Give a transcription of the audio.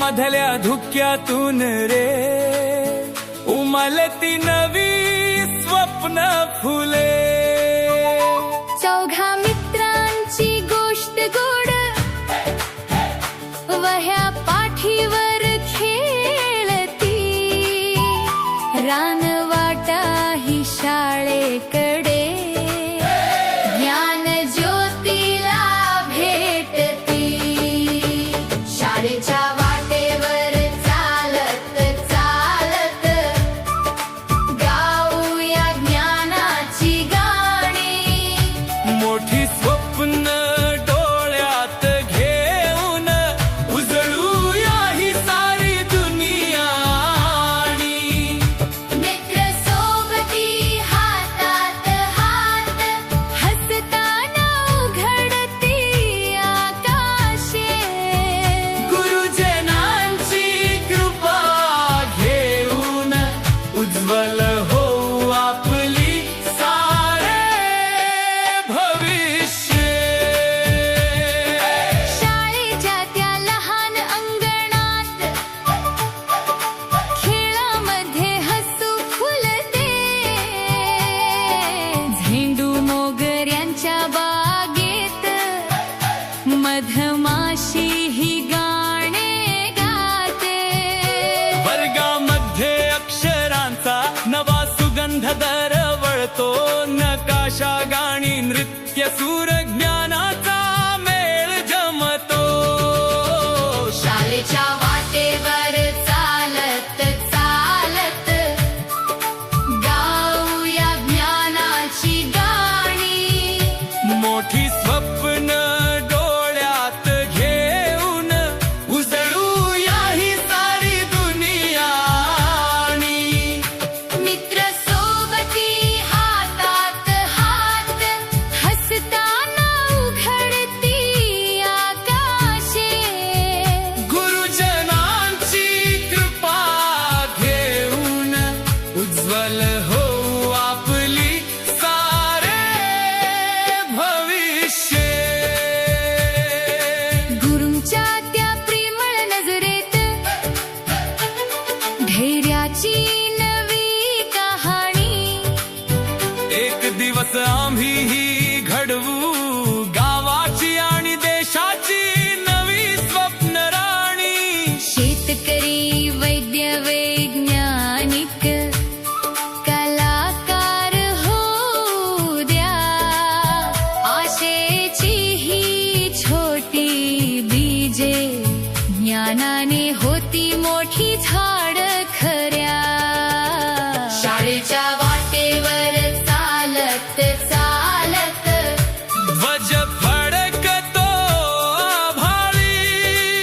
मधल्या धुक्यातून रे उमलती नवी स्वप्न फुले। चौघा मित्रांची गोष्ट गोड वह्या पाठीवर खेळती, रानवाटा ही शाळेकडे ज्ञान ज्योतीला भेटती। शाळेच्या वाटेवर चालत चालत गाऊया ज्ञानाची गाणी। मोठी स्वप्न डोळ्यात घेऊन उजळूया ही सारी दुनिया। मित्र सोबती हातात हात हसताना उघडती आकाशे। गुरुजनांची कृपा घेऊन उज्ज्वल होऊ आपली सारे भविष्य। शाळेच्या त्या लहान अंगणात खेळामध्ये हसू फुलते, झेंडू मोगऱ्यांच्या बागेत मधमाशी ही गाणे गाते। वर्गामध्ये अक्षरांचा नवा सुगंध दरवळतो, नकाशा गाणी नृत्य सूर ज्ञानाचा मेळ जमतो। शाळेच्या वाटेवर चालत चालत गाऊया ज्ञानाची गाणी। मोठी स्वप्न डोळ्यात घेऊन उजळूया ही सारी दुनिया। मित्र सोबती हातात हात हसताना उघडती आकाशे। गुरुजनांची कृपा घेऊन उज्ज्वल होऊ आपली सारे भविष्य। गुरूंच्या त्या प्रेमळ नजरेत धैर्याची नवी कहाणी। एक दिवस आम्हीही घडवू गावाची आणि देशाची नवी स्वप्न राणी। शेतकरी वैद्य वैज्ञानिक कलाकार होऊ द्या, आशेची ही छोटी बीजे ज्ञानाने होती मोठी झाड खऱ्या। शाळेच्या